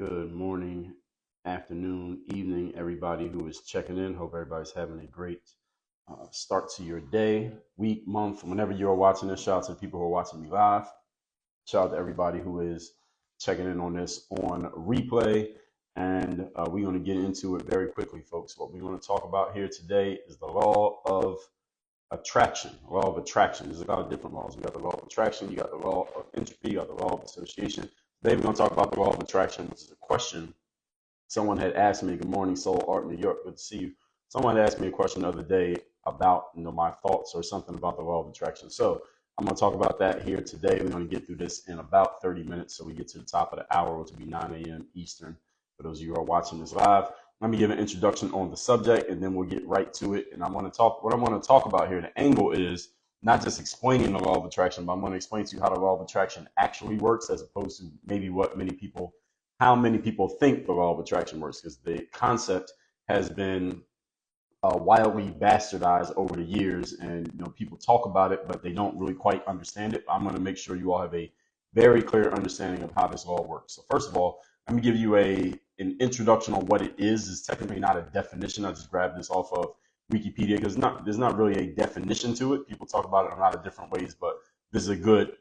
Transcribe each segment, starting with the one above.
Good morning, afternoon, evening, everybody who is checking in. Hope everybody's having a great start to your day, week, month, whenever you're watching this. Shout out to the people who are watching me live. Shout out to everybody who is checking in on this on replay. And we're going to get into it very quickly, folks. What we're going to talk about here today is the law of attraction. Law of attraction. There's a lot of different laws. You got the law of attraction, you got the law of entropy, you got the law of association. Today we're going to talk about the law of attraction, which is a question someone had asked me. Good morning, Soul Art New York. Good to see you. Someone had asked me a question the other day about my thoughts or something about the law of attraction. So I'm going to talk about that here today. We're going to get through this in about 30 minutes. So we get to the top of the hour, which will be 9 a.m. Eastern. For those of you who are watching this live, let me give an introduction on the subject, and then we'll get right to it. And what I want to talk about here, the angle is not just explaining the law of attraction, but I'm going to explain to you how the law of attraction actually works, as opposed to maybe how many people think the law of attraction works, because the concept has been wildly bastardized over the years, and people talk about it, but they don't really quite understand it. I'm going to make sure you all have a very clear understanding of how this law works. So first of all, let me give you an introduction on what it is. It's technically not a definition. I just grabbed this off of Wikipedia because there's not really a definition to it. People talk about it in a lot of different ways, but this is a good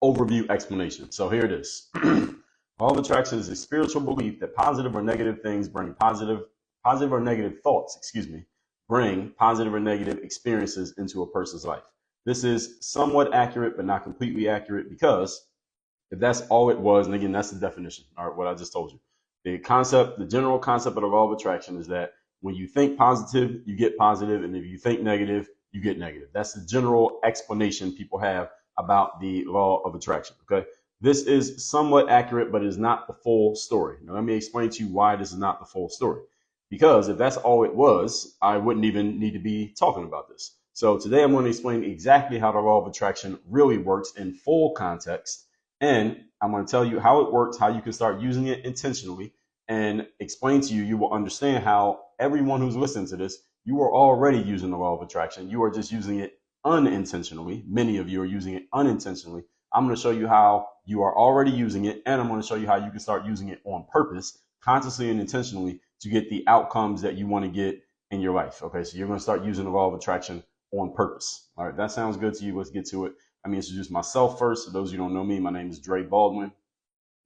overview explanation. So here it is. Law of attraction is a spiritual belief that positive or negative things bring positive or negative thoughts, bring positive or negative experiences into a person's life. This is somewhat accurate, but not completely accurate, because if that's all it was, and again, that's the definition, all right, what I just told you. The general concept of the law of attraction is that when you think positive, you get positive, and if you think negative, you get negative. That's the general explanation people have about the law of attraction, okay? This is somewhat accurate, but it is not the full story. Now, let me explain to you why this is not the full story. Because if that's all it was, I wouldn't even need to be talking about this. So today I'm going to explain exactly how the law of attraction really works in full context. And I'm going to tell you how it works, how you can start using it intentionally, and explain to you, you will understand how everyone who's listening to this, you are already using the law of attraction. You are just using it unintentionally. Many of you are using it unintentionally. I'm going to show you how you are already using it, and I'm going to show you how you can start using it on purpose, consciously and intentionally, to get the outcomes that you want to get in your life. Okay, so you're going to start using the law of attraction on purpose. All right, that sounds good to you. Let's get to it. Let me introduce myself first. For those of you who don't know me, my name is Dre Baldwin.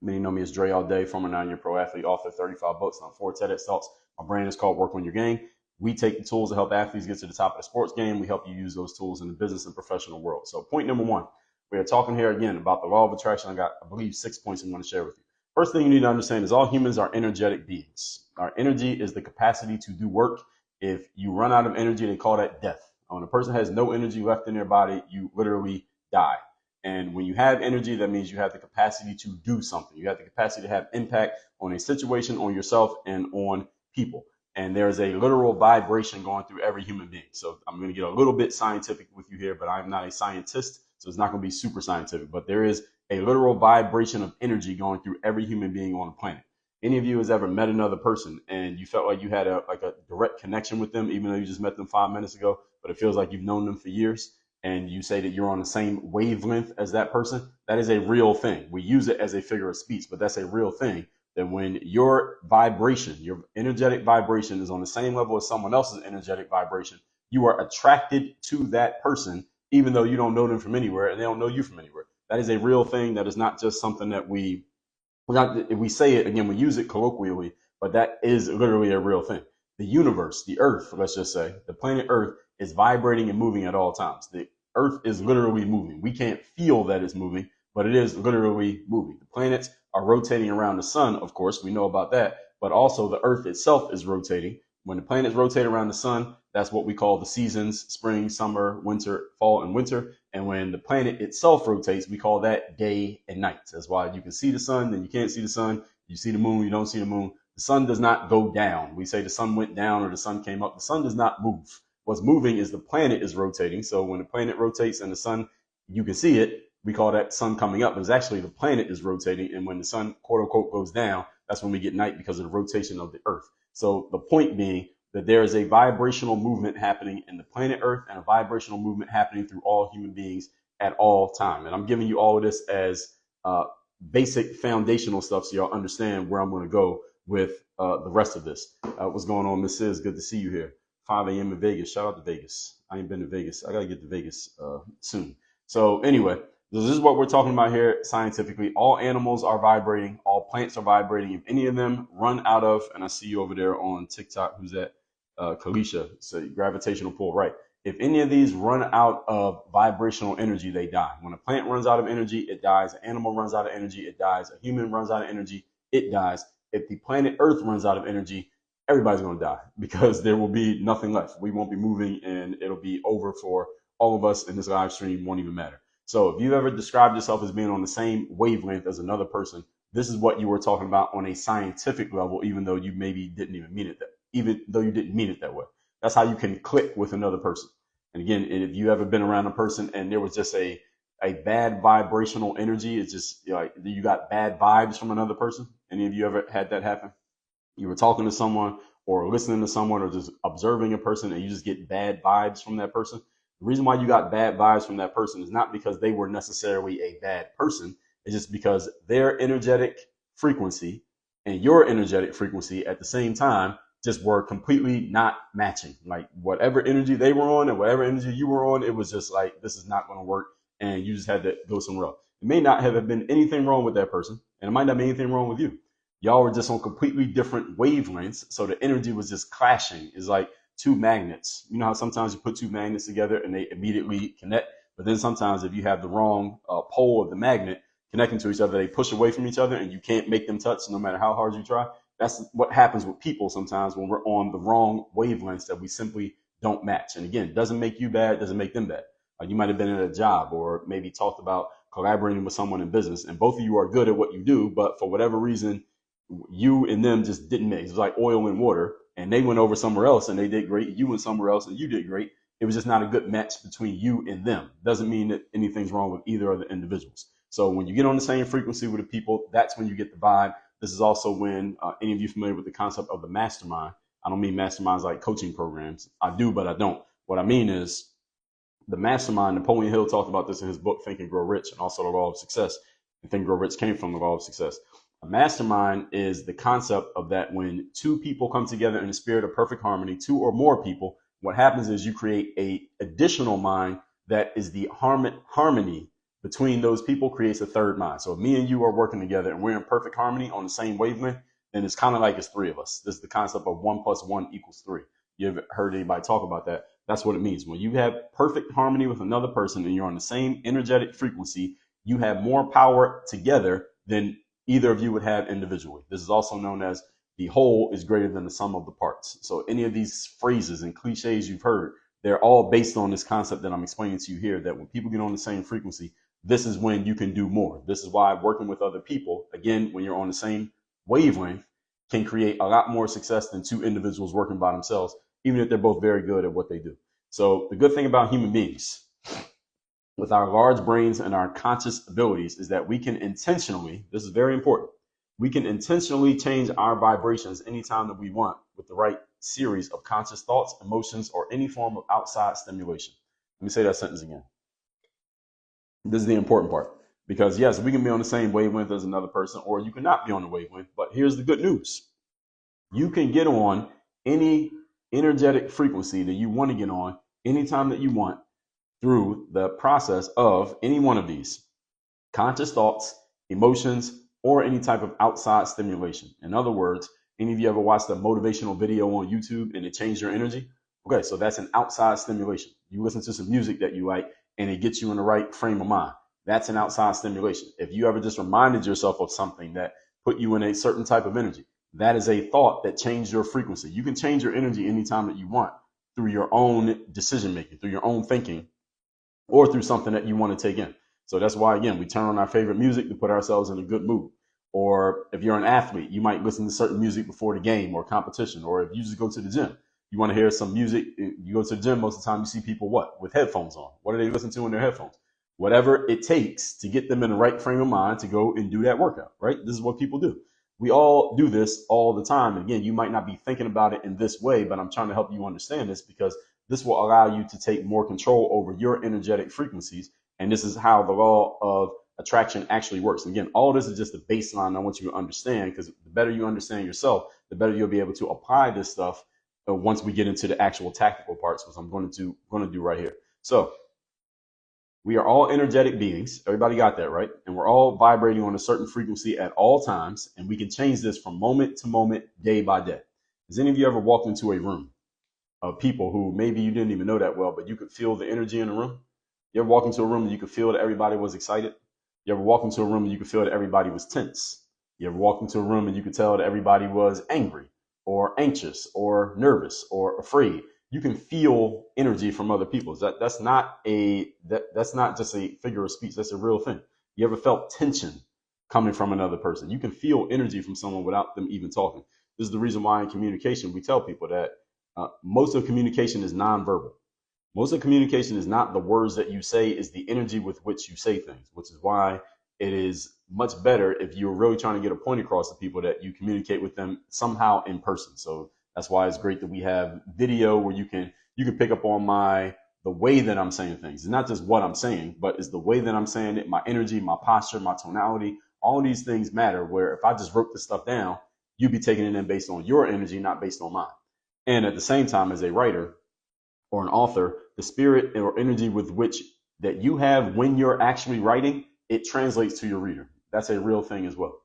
Many know me as Dre all day, former 9-year pro athlete, author, 35 books, and 4 TEDxTalks. My brand is called Work on Your Game. We take the tools to help athletes get to the top of the sports game. We help you use those tools in the business and professional world. So point number one, we are talking here again about the law of attraction. I believe 6 points I'm going to share with you. First thing you need to understand is all humans are energetic beings. Our energy is the capacity to do work. If you run out of energy, they call that death. When a person has no energy left in their body, you literally die. And when you have energy, that means you have the capacity to do something. You have the capacity to have impact on a situation, on yourself, and on people. And there's a literal vibration going through every human being. So I'm going to get a little bit scientific with you here, but I'm not a scientist, so it's not going to be super scientific. But there is a literal vibration of energy going through every human being on the planet. Any of you has ever met another person and you felt like you had a direct connection with them, even though you just met them 5 minutes ago, but it feels like you've known them for years, and you say that you're on the same wavelength as that person? That is a real thing. We use it as a figure of speech, but that's a real thing. That when your vibration, your energetic vibration, is on the same level as someone else's energetic vibration, you are attracted to that person, even though you don't know them from anywhere and they don't know you from anywhere. That is a real thing. That is not just something that if we say it again, we use it colloquially, but that is literally a real thing. The universe, the earth, let's just say, the planet Earth is vibrating and moving at all times. The earth is literally moving. We can't feel that it's moving, but it is literally moving. The planets are rotating around the sun, of course, we know about that, but also the earth itself is rotating. When the planets rotate around the sun, that's what we call the seasons: spring, summer, winter, fall, and winter. And when the planet itself rotates, we call that day and night. That's why you can see the sun, then you can't see the sun. You see the moon, you don't see the moon. The sun does not go down. We say the sun went down or the sun came up. The sun does not move. What's moving is the planet is rotating. So when the planet rotates and the sun, you can see it, we call that sun coming up. But it's actually the planet is rotating. And when the sun, quote unquote, goes down, That's when we get night because of the rotation of the earth. So the point being that there is a vibrational movement happening in the planet earth and a vibrational movement happening through all human beings at all time. And I'm giving you all of this as basic foundational stuff so y'all understand where I'm going to go with the rest of this. What's going on, Miss Sis? Good to see you here. 5 a.m. in Vegas. Shout out to Vegas. I ain't been to Vegas. I got to get to Vegas soon. So anyway, this is what we're talking about here scientifically. All animals are vibrating. All plants are vibrating. If any of them run out of, and I see you over there on TikTok, who's that? Kalisha, so gravitational pull, right? If any of these run out of vibrational energy, they die. When a plant runs out of energy, it dies. An animal runs out of energy, it dies. A human runs out of energy, it dies. If the planet Earth runs out of energy, everybody's going to die because there will be nothing left. We won't be moving and it'll be over for all of us, and this live stream won't even matter. So if you've ever described yourself as being on the same wavelength as another person, this is what you were talking about on a scientific level, even though you maybe didn't even mean it that, even though you didn't mean it that way. That's how you can click with another person. And again, if you ever been around a person and there was just a bad vibrational energy, it's just like you got bad vibes from another person. Any of you ever had that happen? You were talking to someone or listening to someone or just observing a person and you just get bad vibes from that person. The reason why you got bad vibes from that person is not because they were necessarily a bad person. It's just because their energetic frequency and your energetic frequency at the same time just were completely not matching. Like whatever energy they were on and whatever energy you were on, it was just like, this is not going to work. And you just had to go somewhere else. It may not have been anything wrong with that person, and it might not be anything wrong with you. Y'all were just on completely different wavelengths. So the energy was just clashing. It's like two magnets. You know how sometimes you put two magnets together and they immediately connect. But then sometimes if you have the wrong pole of the magnet connecting to each other, they push away from each other and you can't make them touch no matter how hard you try. That's what happens with people sometimes when we're on the wrong wavelengths that we simply don't match. And again, it doesn't make you bad, doesn't make them bad. You might have been in a job or maybe talked about collaborating with someone in business, and both of you are good at what you do, but for whatever reason, you and them just didn't mix. It was like oil and water, and they went over somewhere else and they did great. You went somewhere else and you did great. It was just not a good match between you and them. Doesn't mean that anything's wrong with either of the individuals. So when you get on the same frequency with the people, that's when you get the vibe. This is also when any of you familiar with the concept of the mastermind. I don't mean masterminds like coaching programs. I do, but I don't. What I mean is the mastermind. Napoleon Hill talked about this in his book, Think and Grow Rich, and also the Law of Success. And Think and Grow Rich came from the Law of Success. A mastermind is the concept of that when two people come together in the spirit of perfect harmony, two or more people, what happens is you create a additional mind that is the harmony between those people creates a third mind. So if me and you are working together and we're in perfect harmony on the same wavelength, then it's kind of like it's three of us. This is the concept of 1 + 1 = 3. You ever heard anybody talk about that? That's what it means. When you have perfect harmony with another person and you're on the same energetic frequency, you have more power together than either of you would have individually. This is also known as the whole is greater than the sum of the parts. So any of these phrases and cliches you've heard, they're all based on this concept that I'm explaining to you here, that when people get on the same frequency, this is when you can do more. This is why working with other people, again, when you're on the same wavelength, can create a lot more success than two individuals working by themselves, even if they're both very good at what they do. So the good thing about human beings, with our large brains and our conscious abilities, is that we can intentionally, this is very important, we can intentionally change our vibrations anytime that we want with the right series of conscious thoughts, emotions, or any form of outside stimulation. Let me say that sentence again. This is the important part, because yes, we can be on the same wavelength as another person, or you cannot be on the wavelength. But here's the good news. You can get on any energetic frequency that you want to get on anytime that you want through the process of any one of these conscious thoughts, emotions, or any type of outside stimulation. In other words, any of you ever watched a motivational video on YouTube and it changed your energy? Okay, so that's an outside stimulation. You listen to some music that you like and it gets you in the right frame of mind. That's an outside stimulation. If you ever just reminded yourself of something that put you in a certain type of energy, that is a thought that changed your frequency. You can change your energy anytime that you want through your own decision making, through your own thinking, or through something that you want to take in. So that's why, again, we turn on our favorite music to put ourselves in a good mood. Or if you're an athlete, you might listen to certain music before the game or competition. Or if you just go to the gym, you want to hear some music. You go to the gym, most of the time you see people with headphones on. What do they listen to in their headphones? Whatever it takes to get them in the right frame of mind to go and do that workout, right? This is what people do. We all do this all the time. And again, you might not be thinking about it in this way, but I'm trying to help you understand this because this will allow you to take more control over your energetic frequencies. And this is how the law of attraction actually works. And again, all this is just the baseline I want you to understand, because the better you understand yourself, the better you'll be able to apply this stuff once we get into the actual tactical parts, which I'm going to do right here. So we are all energetic beings. Everybody got that, right? And we're all vibrating on a certain frequency at all times. And we can change this from moment to moment, day by day. Has any of you ever walked into a room of people who maybe you didn't even know that well, but you could feel the energy in the room? You ever walk into a room and you could feel that everybody was excited? You ever walk into a room and you could feel that everybody was tense? You ever walk into a room and you could tell that everybody was angry or anxious or nervous or afraid? You can feel energy from other people. That's not just a figure of speech. That's a real thing. You ever felt tension coming from another person? You can feel energy from someone without them even talking. This is the reason why in communication we tell people that most of communication is nonverbal. Most of communication is not the words that you say, is the energy with which you say things, which is why it is much better if you're really trying to get a point across to people that you communicate with them somehow in person. So that's why it's great that we have video where you can pick up on the way that I'm saying things. It's not just what I'm saying, but it's the way that I'm saying it, my energy, my posture, my tonality. All of these things matter, where if I just wrote this stuff down, you'd be taking it in based on your energy, not based on mine. And at the same time, as a writer or an author, the spirit or energy with which that you have when you're actually writing, it translates to your reader. That's a real thing as well.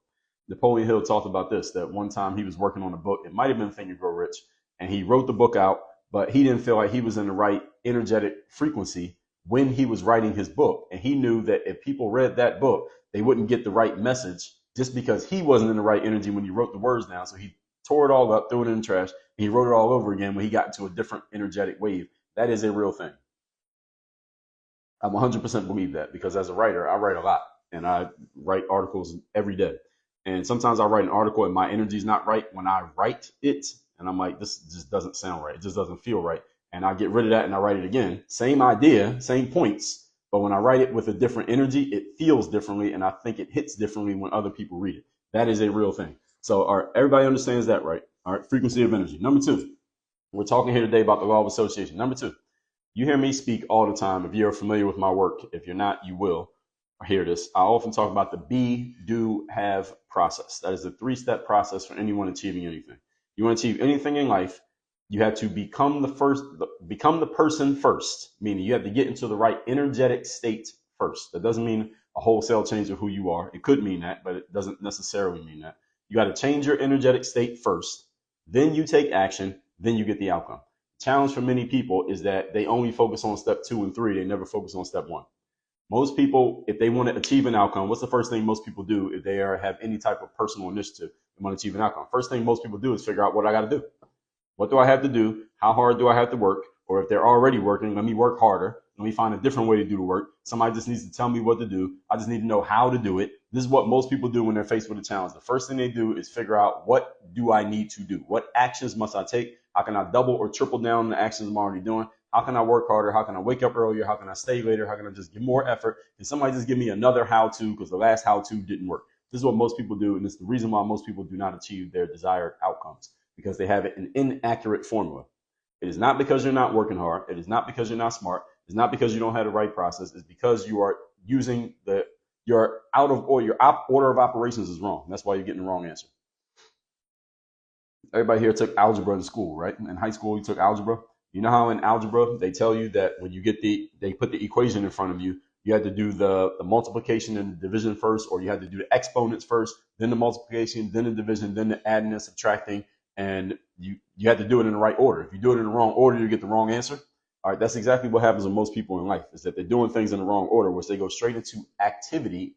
Napoleon Hill talked about this, that one time he was working on a book. It might have been Think and Grow Rich. And he wrote the book out, but he didn't feel like he was in the right energetic frequency when he was writing his book. And he knew that if people read that book, they wouldn't get the right message just because he wasn't in the right energy when he wrote the words down. So he tore it all up, threw it in the trash, and he wrote it all over again when he got into a different energetic wave. That is a real thing. I'm 100% believe that, because as a writer, I write a lot and I write articles every day. And sometimes I write an article and my energy is not right when I write it. And I'm like, this just doesn't sound right. It just doesn't feel right. And I get rid of that and I write it again. Same idea, same points. But when I write it with a different energy, it feels differently. And I think it hits differently when other people read it. That is a real thing. So all right, everybody understands that, right? All right, frequency of energy. Number two, we're talking here today about the law of association. Number two, you hear me speak all the time. If you're familiar with my work, if you're not, you will hear this. I often talk about the be, do, have process. That is a 3-step process for anyone achieving anything. You want to achieve anything in life, you have to become the person first, meaning you have to get into the right energetic state first. That doesn't mean a wholesale change of who you are. It could mean that, but it doesn't necessarily mean that. You got to change your energetic state first, then you take action, then you get the outcome. The challenge for many people is that they only focus on step 2 and 3. They never focus on step 1. Most people, if they want to achieve an outcome, what's the first thing most people do if they have any type of personal initiative and want to achieve an outcome? First thing most people do is figure out what I got to do. What do I have to do? How hard do I have to work? Or if they're already working, let me work harder. Let me find a different way to do the work. Somebody just needs to tell me what to do. I just need to know how to do it. This is what most people do when they're faced with a challenge. The first thing they do is figure out, what do I need to do? What actions must I take? How can I double or triple down on the actions I'm already doing? How can I work harder? How can I wake up earlier? How can I stay later? How can I just give more effort? Can somebody just give me another how-to, because the last how-to didn't work? This is what most people do, and it's the reason why most people do not achieve their desired outcomes, because they have an inaccurate formula. It is not because you're not working hard. It is not because you're not smart. It's not because you don't have the right process. It's because you are using your out of order. Your order of operations is wrong. That's why you're getting the wrong answer. Everybody here took algebra in school, right? In high school, you took algebra. You know how in algebra they tell you that when you get they put the equation in front of you, you had to do the multiplication and the division first, or you had to do the exponents first, then the multiplication, then the division, then the adding and subtracting, and you had to do it in the right order. If you do it in the wrong order, you get the wrong answer. All right, that's exactly what happens with most people in life, is that they're doing things in the wrong order, which they go straight into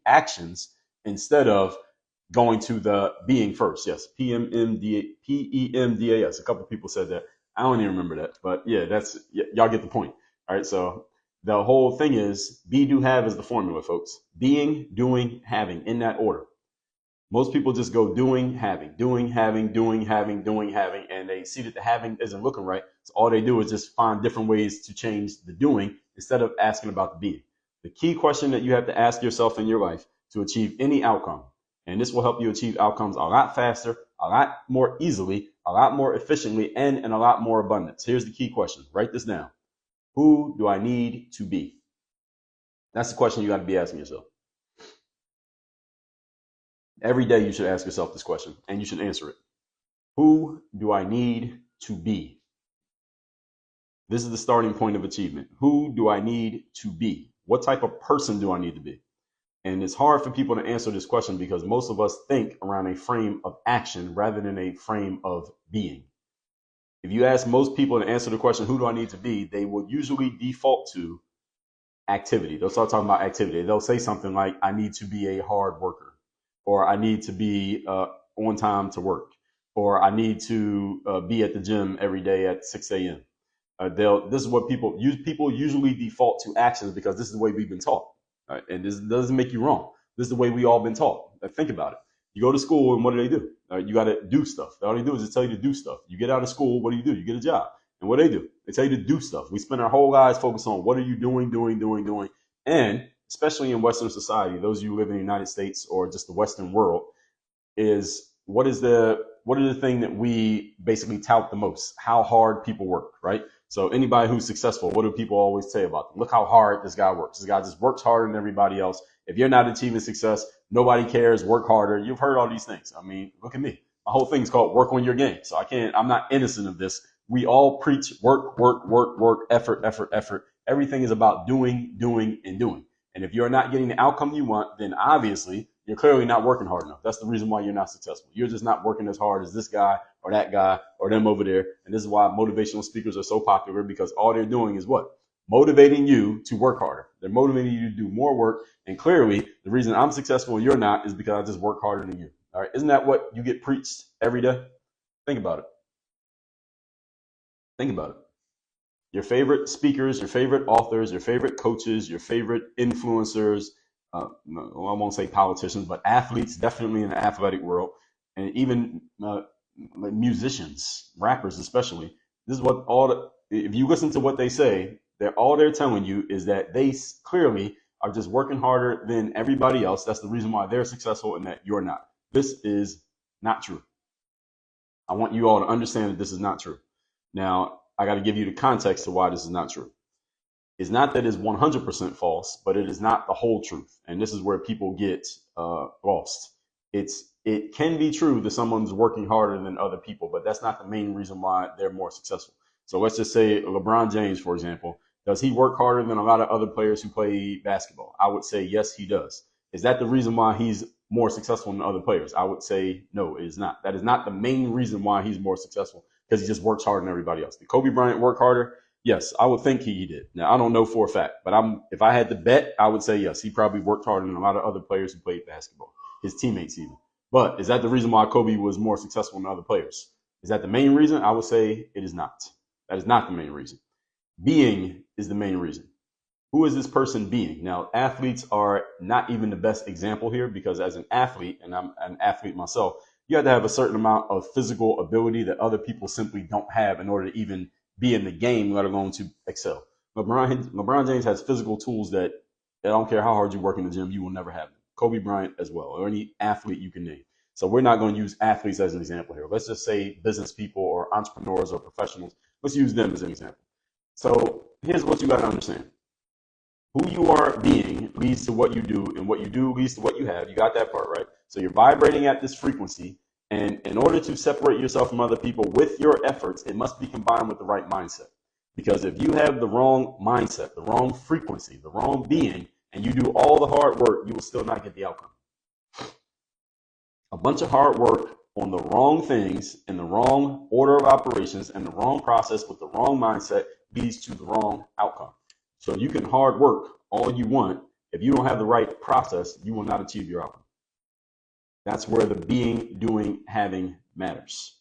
actions, instead of going to the being first. Yes, PEMDAS. A couple of people said that. I don't even remember that, but yeah, y'all get the point. All right, so the whole thing is be, do, have is the formula, folks. Being, doing, having, in that order. Most people just go doing, having, doing, having, doing, having, doing, having, and they see that the having isn't looking right. So all they do is just find different ways to change the doing instead of asking about the being. The key question that you have to ask yourself in your life to achieve any outcome, And this will help you achieve outcomes a lot faster, a lot more easily, a lot more efficiently, and in a lot more abundance. Here's the key question. Write this down. Who do I need to be? That's the question you got to be asking yourself. Every day you should ask yourself this question, and you should answer it. Who do I need to be? This is the starting point of achievement. Who do I need to be? What type of person do I need to be? And it's hard for people to answer this question because most of us think around a frame of action rather than a frame of being. If you ask most people to answer the question, who do I need to be? They will usually default to activity. They'll start talking about activity. They'll say something like, I need to be a hard worker, or I need to be on time to work, or I need to be at the gym every day at 6 a.m. This is what people usually default to actions because this is the way we've been taught. Right? And this doesn't make you wrong. This is the way we all been taught. Think about it. You go to school and what do? You got to do stuff. All they do is just tell you to do stuff. You get out of school, what do? You get a job. And what do? They tell you to do stuff. We spend our whole lives focused on what are you doing. And especially in Western society, those of you who live in the United States or just the Western world, is what is the thing that we basically tout the most? How hard people work, right? So anybody who's successful, what do people always say about them? Look how hard this guy works. This guy just works harder than everybody else. If you're not achieving success, nobody cares. Work harder. You've heard all these things. I mean, look at me. My whole thing is called work on your game. So I'm not innocent of this. We all preach work, effort. Everything is about doing. And if you're not getting the outcome you want, then obviously you're clearly not working hard enough. That's the reason why you're not successful. You're just not working as hard as this guy or that guy or them over there. And this is why motivational speakers are so popular, because all they're doing is what? Motivating you to work harder. They're motivating you to do more work. And clearly the reason I'm successful and you're not is because I just work harder than you. All right. Isn't that what you get preached every day? Think about it. Think about it. Your favorite speakers, your favorite authors, your favorite coaches, your favorite influencers, no, I won't say politicians, but athletes, definitely in the athletic world, and even musicians, rappers especially. This is what if you listen to what they say, all they're telling you is that they clearly are just working harder than everybody else. That's the reason why they're successful and that you're not. This is not true. I want you all to understand that this is not true. Now, I got to give you the context to why this is not true. It's not that it's 100% false, but it is not the whole truth. And this is where people get lost. It can be true that someone's working harder than other people, but that's not the main reason why they're more successful. So let's just say LeBron James, for example, does he work harder than a lot of other players who play basketball? I would say yes, he does. Is that the reason why he's more successful than other players? I would say no, it is not. That is not the main reason why he's more successful, because he just works harder than everybody else. Did Kobe Bryant work harder? Yes, I would think he did. Now, I don't know for a fact, but if I had to bet, I would say yes, he probably worked harder than a lot of other players who played basketball, his teammates even. But is that the reason why Kobe was more successful than other players? Is that the main reason? I would say it is not. That is not the main reason. Being is the main reason. Who is this person being? Now, athletes are not even the best example here, because as an athlete, and I'm an athlete myself, you have to have a certain amount of physical ability that other people simply don't have in order to even be in the game, let alone to excel. LeBron James has physical tools that I don't care how hard you work in the gym, you will never have them. Kobe Bryant as well, or any athlete you can name. So we're not going to use athletes as an example here. Let's just say business people or entrepreneurs or professionals. Let's use them as an example. So here's what you got to understand. Who you are being leads to what you do, and what you do leads to what you have. You got that part, right? So you're vibrating at this frequency, and in order to separate yourself from other people with your efforts, it must be combined with the right mindset. Because if you have the wrong mindset, the wrong frequency, the wrong being, and you do all the hard work, you will still not get the outcome. A bunch of hard work on the wrong things, in the wrong order of operations, and the wrong process with the wrong mindset leads to the wrong outcome. So you can hard work all you want. If you don't have the right process, you will not achieve your outcome. That's where the being, doing, having matters.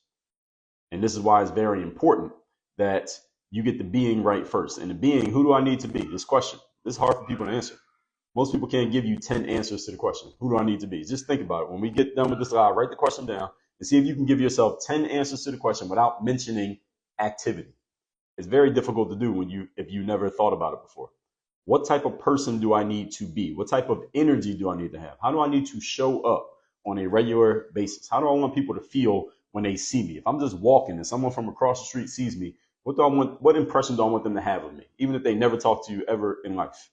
And this is why it's very important that you get the being right first. And the being, who do I need to be? This question. This is hard for people to answer. Most people can't give you 10 answers to the question. Who do I need to be? Just think about it. When we get done with this live, write the question down and see if you can give yourself 10 answers to the question without mentioning activity. It's very difficult to do if you never thought about it before. What type of person do I need to be? What type of energy do I need to have? How do I need to show up? on a regular basis? How do I want people to feel when they see me? If I'm just walking and someone from across the street sees me, what impression do I want them to have of me? Even if they never talk to you ever in life.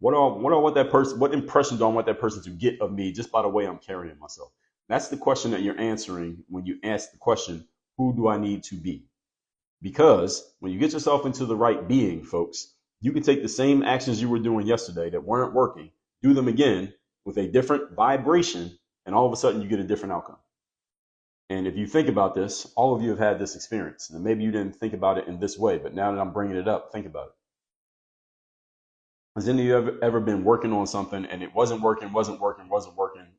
What impression do I want that person to get of me just by the way I'm carrying myself? That's the question that you're answering when you ask the question, who do I need to be? Because when you get yourself into the right being, folks, you can take the same actions you were doing yesterday that weren't working, do them again with a different vibration, and all of a sudden you get a different outcome. And if you think about this, all of you have had this experience. And maybe you didn't think about it in this way, but now that I'm bringing it up, think about it. Has any of you ever been working on something and it wasn't working?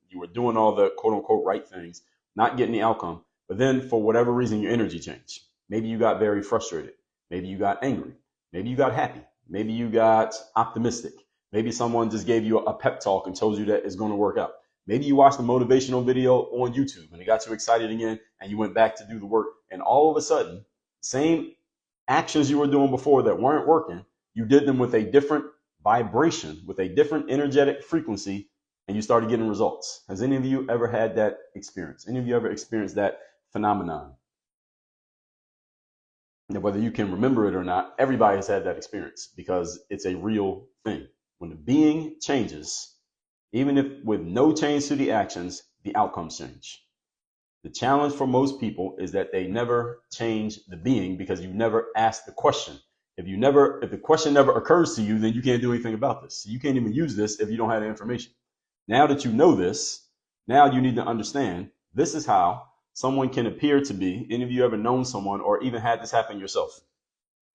You were doing all the quote unquote right things, not getting the outcome. But then for whatever reason, your energy changed. Maybe you got very frustrated. Maybe you got angry. Maybe you got happy. Maybe you got optimistic. Maybe someone just gave you a pep talk and told you that it's going to work out. Maybe you watched a motivational video on YouTube and it got you excited again and you went back to do the work. And all of a sudden, same actions you were doing before that weren't working, you did them with a different vibration, with a different energetic frequency, and you started getting results. Has any of you ever had that experience? Any of you ever experienced that phenomenon? Now, whether you can remember it or not, everybody has had that experience because it's a real thing. When the being changes, even if with no change to the actions, the outcomes change. The challenge for most people is that they never change the being because you never ask the question. If the question never occurs to you, then you can't do anything about this. You can't even use this if you don't have the information. Now that you know this, now you need to understand this is how someone can appear to be. Any of you ever known someone or even had this happen yourself?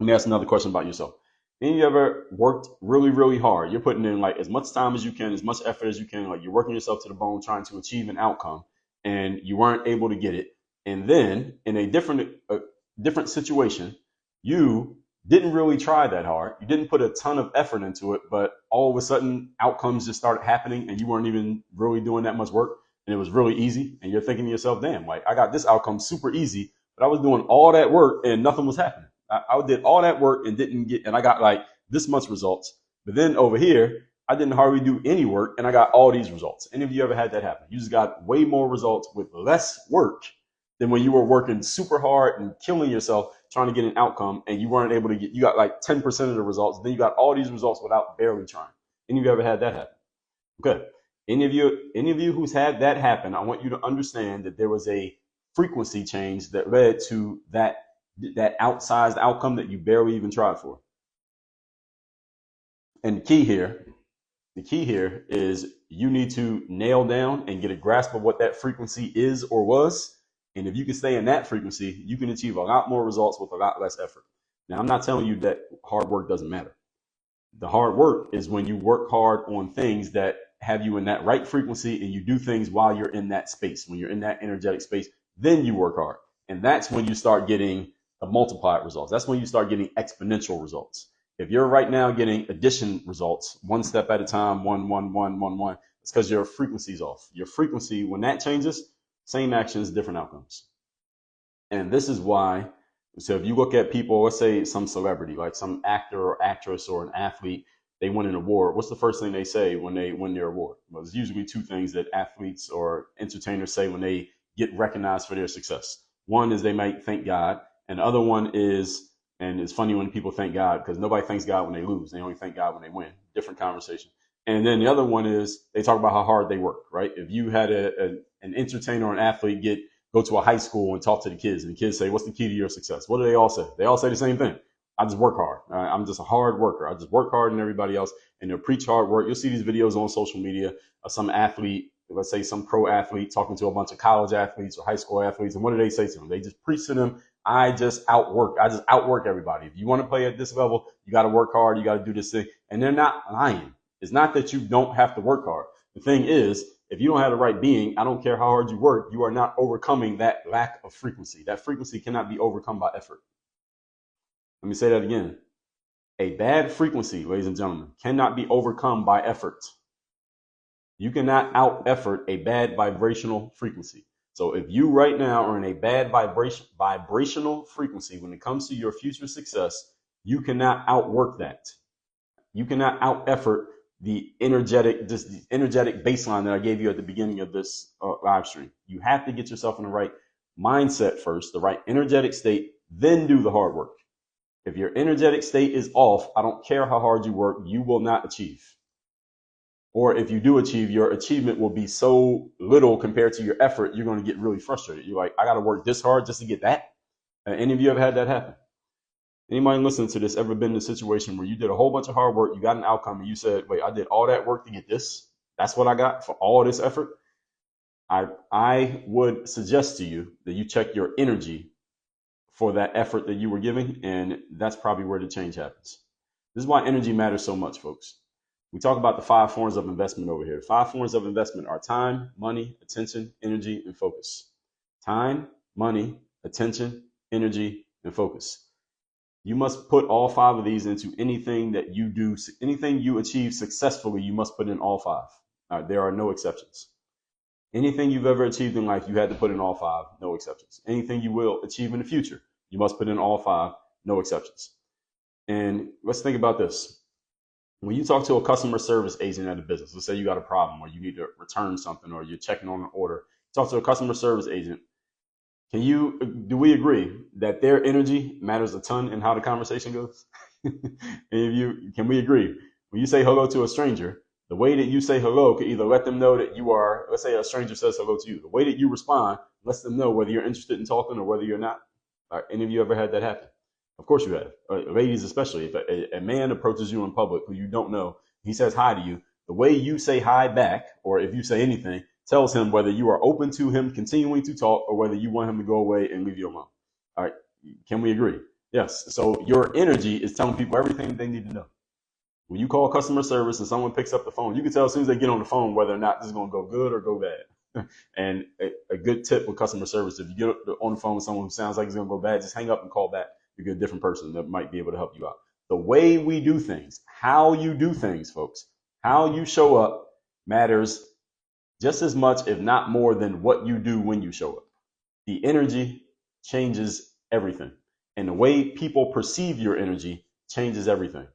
Let me ask another question about yourself. Any of you ever worked really, really hard? You're putting in like as much time as you can, as much effort as you can, like you're working yourself to the bone trying to achieve an outcome and you weren't able to get it. And then in a different situation, you didn't really try that hard. You didn't put a ton of effort into it, but all of a sudden outcomes just started happening and you weren't even really doing that much work and it was really easy. And you're thinking to yourself, damn, like I got this outcome super easy, but I was doing all that work and nothing was happening. I did all that work and I got like this much results. But then over here, I didn't hardly do any work and I got all these results. Any of you ever had that happen? You just got way more results with less work than when you were working super hard and killing yourself trying to get an outcome and you weren't able to you got like 10% of the results. Then you got all these results without barely trying. Any of you ever had that happen? Okay. Any of you who's had that happen, I want you to understand that there was a frequency change that led to that outsized outcome that you barely even tried for. And the key here is you need to nail down and get a grasp of what that frequency is or was. And if you can stay in that frequency, you can achieve a lot more results with a lot less effort. Now, I'm not telling you that hard work doesn't matter. The hard work is when you work hard on things that have you in that right frequency and you do things while you're in that space. When you're in that energetic space, then you work hard. And that's when you start getting the multiplied results. That's when you start getting exponential results. If you're right now getting addition results, one step at a time, one, it's because your frequency's off. Your frequency, when that changes, same actions, different outcomes. And this is why, so if you look at people, let's say some celebrity, like some actor or actress or an athlete, they win an award. What's the first thing they say when they win their award? Well, there's usually two things that athletes or entertainers say when they get recognized for their success. One is they might thank God, and the other one is, and it's funny when people thank God because nobody thanks God when they lose. They only thank God when they win. Different conversation. And then the other one is they talk about how hard they work, right? If you had an entertainer or an athlete go to a high school and talk to the kids, and the kids say, what's the key to your success? What do they all say? They all say the same thing. I just work hard. I'm just a hard worker. I just work hard than everybody else. And they'll preach hard work. You'll see these videos on social media of some athlete, let's say some pro athlete talking to a bunch of college athletes or high school athletes. And what do they say to them? They just preach to them, I just outwork everybody. If you want to play at this level, you got to work hard. You got to do this thing. And they're not lying. It's not that you don't have to work hard. The thing is, if you don't have the right being, I don't care how hard you work, you are not overcoming that lack of frequency. That frequency cannot be overcome by effort. Let me say that again. A bad frequency, ladies and gentlemen, cannot be overcome by effort. You cannot out-effort a bad vibrational frequency. So if you right now are in a bad vibrational frequency when it comes to your future success, you cannot outwork that. You cannot out-effort the energetic baseline that I gave you at the beginning of this live stream. You have to get yourself in the right mindset first, the right energetic state, then do the hard work. If your energetic state is off, I don't care how hard you work, you will not achieve. Or if you do achieve, your achievement will be so little compared to your effort, you're going to get really frustrated. You're like, I got to work this hard just to get that. Any of you ever had that happen? Anybody listening to this ever been in a situation where you did a whole bunch of hard work, you got an outcome, and you said, wait, I did all that work to get this? That's what I got for all this effort? I would suggest to you that you check your energy for that effort that you were giving, and that's probably where the change happens. This is why energy matters so much, folks. We talk about the 5 forms of investment over here. 5 forms of investment are time, money, attention, energy, and focus. Time, money, attention, energy, and focus. You must put all 5 of these into anything that you do, anything you achieve successfully, you must put in all 5. There are no exceptions. Anything you've ever achieved in life, you had to put in all 5, no exceptions. Anything you will achieve in the future, you must put in all 5, no exceptions. And let's think about this. When you talk to a customer service agent at a business, let's say you got a problem or you need to return something or you're checking on an order, talk to a customer service agent. Do we agree that their energy matters a ton in how the conversation goes? Can we agree? When you say hello to a stranger, the way that you say hello could either let them know that you are, let's say a stranger says hello to you. The way that you respond lets them know whether you're interested in talking or whether you're not. Any of you ever had that happen? Of course you have. Ladies especially. If a man approaches you in public who you don't know, he says hi to you, the way you say hi back, or if you say anything, tells him whether you are open to him continuing to talk or whether you want him to go away and leave you alone. All right. Can we agree? Yes. So your energy is telling people everything they need to know. When you call customer service and someone picks up the phone, you can tell as soon as they get on the phone whether or not this is going to go good or go bad. And a good tip with customer service, if you get on the phone with someone who sounds like it's going to go bad, just hang up and call back. You get a different person that might be able to help you out. The way we do things, how you do things, folks, how you show up matters just as much, if not more, than what you do when you show up. The energy changes everything. And the way people perceive your energy changes everything.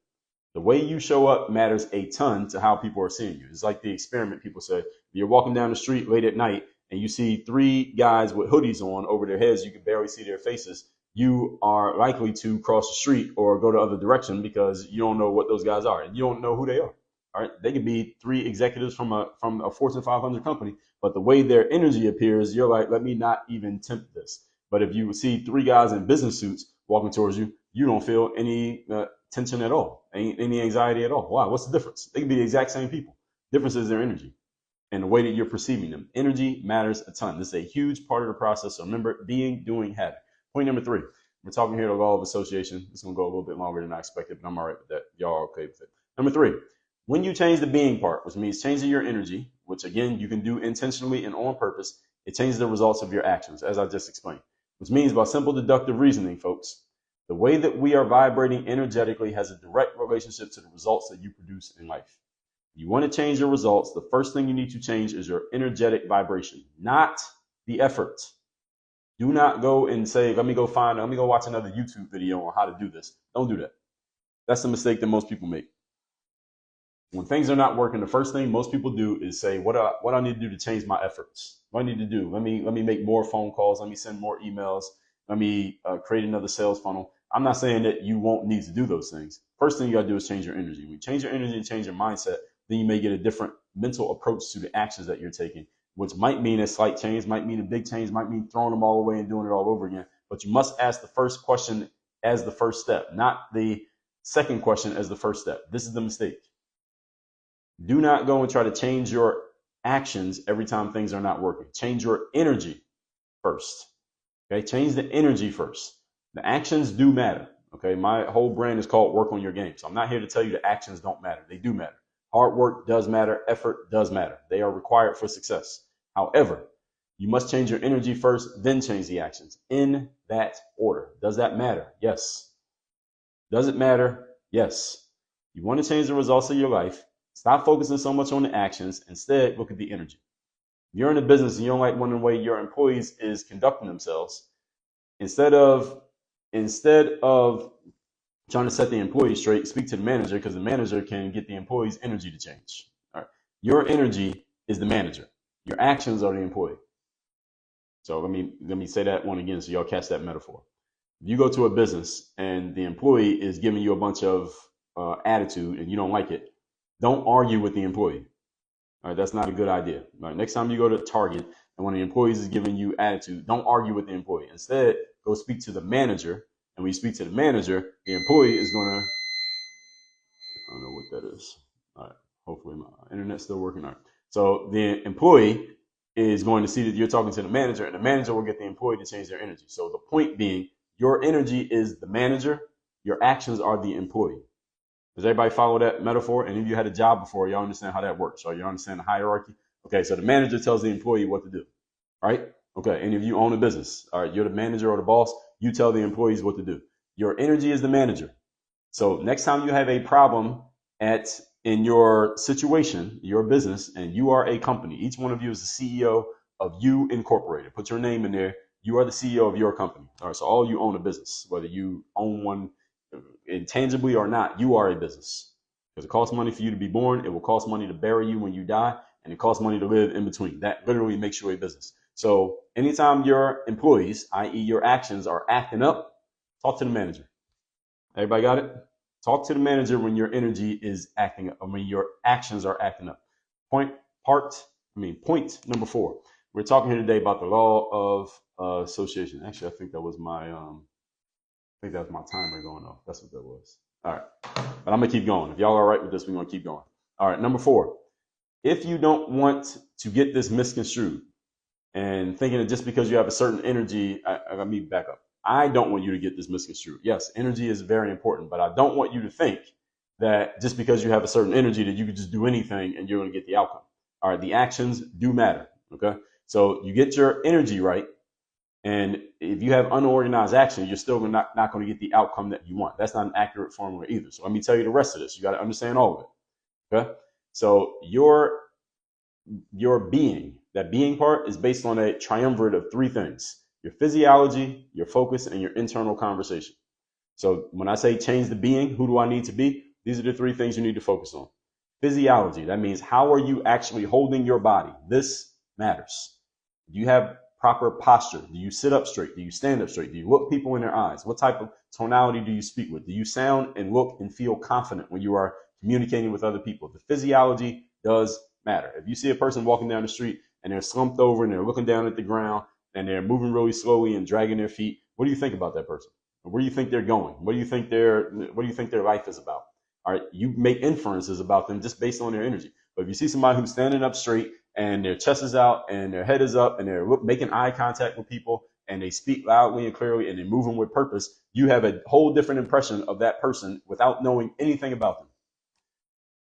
The way you show up matters a ton to how people are seeing you. It's like the experiment people say. You're walking down the street late at night and you see 3 guys with hoodies on over their heads. You can barely see their faces. You are likely to cross the street or go the other direction because you don't know what those guys are and you don't know who they are. All right, they could be 3 executives from a Fortune 500 company, but the way their energy appears, you're like, let me not even tempt this. But if you see 3 guys in business suits walking towards you, you don't feel any tension at all, any anxiety at all. Wow, what's the difference? They can be the exact same people. Difference is their energy and the way that you're perceiving them. Energy matters a ton. This is a huge part of the process. So remember, being, doing, having. Point number 3. We're talking here the law of association. It's going to go a little bit longer than I expected, but I'm all right with that. Y'all are okay with it. Number 3, when you change the being part, which means changing your energy, which again, you can do intentionally and on purpose, it changes the results of your actions, as I just explained, which means by simple deductive reasoning, folks, the way that we are vibrating energetically has a direct relationship to the results that you produce in life. You want to change your results, the first thing you need to change is your energetic vibration, not the effort. Do not go and say, let me go watch another YouTube video on how to do this. Don't do that. That's the mistake that most people make. When things are not working, the first thing most people do is say, what I need to do to change my efforts? What I need to do? Let me make more phone calls. Let me send more emails. Let me create another sales funnel. I'm not saying that you won't need to do those things. First thing you got to do is change your energy. When you change your energy and change your mindset, then you may get a different mental approach to the actions that you're taking, which might mean a slight change, might mean a big change, might mean throwing them all away and doing it all over again. But you must ask the first question as the first step, not the second question as the first step. This is the mistake. Do not go and try to change your actions every time things are not working. Change your energy first. Okay, change the energy first. The actions do matter. Okay, my whole brand is called Work on Your Game. So I'm not here to tell you the actions don't matter. They do matter. Hard work does matter. Effort does matter. They are required for success. However, you must change your energy first, then change the actions in that order. Does that matter? Yes. Does it matter? Yes. You want to change the results of your life. Stop focusing so much on the actions. Instead, look at the energy. If you're in a business and you don't like one of the way your employees is conducting themselves, instead of trying to set the employee straight, speak to the manager because the manager can get the employee's energy to change. All right. Your energy is the manager. Your actions are the employee. So let me say that one again so y'all catch that metaphor. If you go to a business and the employee is giving you a bunch of attitude and you don't like it, don't argue with the employee. All right, that's not a good idea. All right, next time you go to Target and one of the employees is giving you attitude, don't argue with the employee. Instead, go speak to the manager. And when you speak to the manager, the employee is going to, I don't know what that is. All right, hopefully my internet's still working. All right. So the employee is going to see that you're talking to the manager, and the manager will get the employee to change their energy. So the point being, your energy is the manager, your actions are the employee. Does everybody follow that metaphor? And if you had a job before, y'all understand how that works, right? You understand the hierarchy? Okay, so the manager tells the employee what to do, right? Okay, and if you own a business, all right, you're the manager or the boss, you tell the employees what to do. Your energy is the manager. So next time you have a problem in your situation, your business, and you are a company, each one of you is the CEO of You Incorporated. Put your name in there. You are the CEO of your company. All right, so all you own a business, whether you own one intangibly or not, you are a business. Because it costs money for you to be born, it will cost money to bury you when you die, and it costs money to live in between. That literally makes you a business. So anytime your employees, i.e. your actions, are acting up, talk to the manager. Everybody got it? Talk to the manager when your energy is acting up, or when your actions are acting up. Point number 4. We're talking here today about the law of association. Actually, I think that was my timer going off. That's what that was. All right, but I'm gonna keep going. If y'all are all right with this, we're gonna keep going. All right, number 4. If you don't want to get this misconstrued and thinking that just because you have a certain energy, let me back up. I don't want you to get this misconstrued. Yes, energy is very important, but I don't want you to think that just because you have a certain energy that you can just do anything and you're going to get the outcome. All right, the actions do matter. Okay, so you get your energy right, and if you have unorganized action, you're still not going to get the outcome that you want. That's not an accurate formula either. So let me tell you the rest of this. You got to understand all of it. Okay, so your being, that being part, is based on a triumvirate of 3 things: your physiology, your focus, and your internal conversation. So when I say change the being, who do I need to be? These are the 3 things you need to focus on. Physiology, that means how are you actually holding your body? This matters. Do you have proper posture? Do you sit up straight? Do you stand up straight? Do you look people in their eyes? What type of tonality do you speak with? Do you sound and look and feel confident when you are communicating with other people? The physiology does matter. If you see a person walking down the street and they're slumped over and they're looking down at the ground and they're moving really slowly and dragging their feet, what do you think about that person? Where do you think they're going? What do you think their life is about? All right, you make inferences about them just based on their energy. But if you see somebody who's standing up straight and their chest is out and their head is up and they're making eye contact with people and they speak loudly and clearly and they're moving with purpose, you have a whole different impression of that person without knowing anything about them.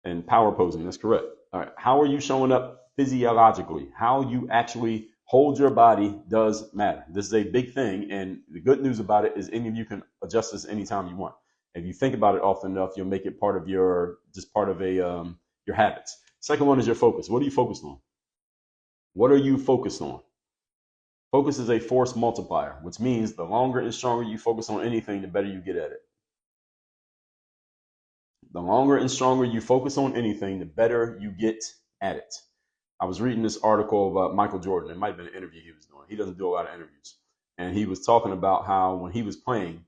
And power posing, that's correct. All right, how are you showing up physiologically? How you actually hold your body does matter. This is a big thing, and the good news about it is any of you can adjust this anytime you want. If you think about it often enough, you'll make it part of your habits. Second one is your focus. What are you focused on? What are you focused on? Focus is a force multiplier, which means the longer and stronger you focus on anything, the better you get at it. The longer and stronger you focus on anything, the better you get at it. I was reading this article about Michael Jordan. It might have been an interview he was doing. He doesn't do a lot of interviews. And he was talking about how when he was playing,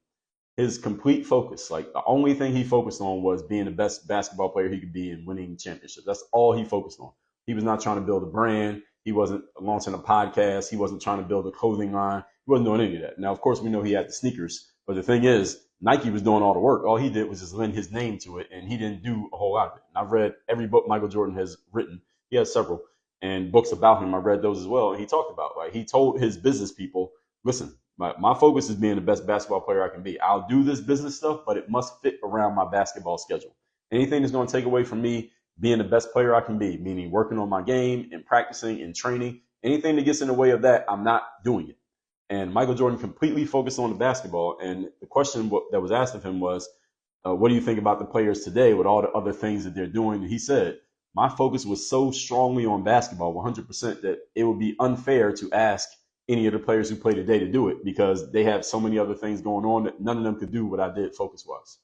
his complete focus, like the only thing he focused on was being the best basketball player he could be and winning championships. That's all he focused on. He was not trying to build a brand. He wasn't launching a podcast. He wasn't trying to build a clothing line. He wasn't doing any of that. Now, of course, we know he had the sneakers, but the thing is, Nike was doing all the work. All he did was just lend his name to it, and he didn't do a whole lot of it. And I've read every book Michael Jordan has written. He has several, and books about him. I read those as well. And he talked about, like, he told his business people, listen, my focus is being the best basketball player I can be. I'll do this business stuff, but it must fit around my basketball schedule. Anything that's going to take away from me being the best player I can be, meaning working on my game and practicing and training, anything that gets in the way of that, I'm not doing it. And Michael Jordan completely focused on the basketball. And the question that was asked of him was, what do you think about the players today with all the other things that they're doing? And he said, my focus was so strongly on basketball, 100%, that it would be unfair to ask any of the players who play today to do it because they have so many other things going on that none of them could do what I did focus-wise.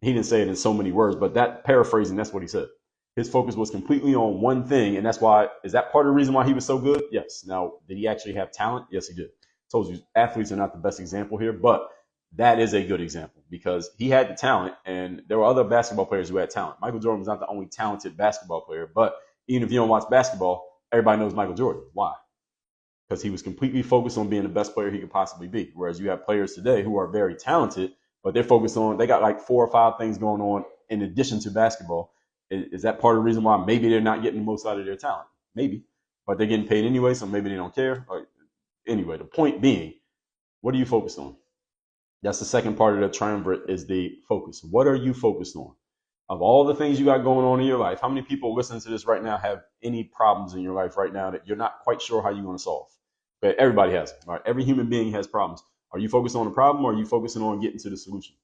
He didn't say it in so many words, but that paraphrasing, that's what he said. His focus was completely on one thing, and that's why, is that part of the reason why he was so good? Yes. Now, did he actually have talent? Yes, he did. I told you, athletes are not the best example here, but that is a good example because he had the talent, and there were other basketball players who had talent. Michael Jordan was not the only talented basketball player, but even if you don't watch basketball, everybody knows Michael Jordan. Why? Because he was completely focused on being the best player he could possibly be. Whereas you have players today who are very talented, but they're focused on, they got like 4 or 5 things going on in addition to basketball. Is that part of the reason why maybe they're not getting the most out of their talent? Maybe, but they're getting paid anyway, so maybe they don't care. Anyway, the point being, what are you focused on? That's the second part of the triumvirate, is the focus. What are you focused on? Of all the things you got going on in your life, how many people listening to this right now have any problems in your life right now that you're not quite sure how you're going to solve? But everybody has them, right? Every human being has problems. Are you focused on the problem, or are you focusing on getting to the solution?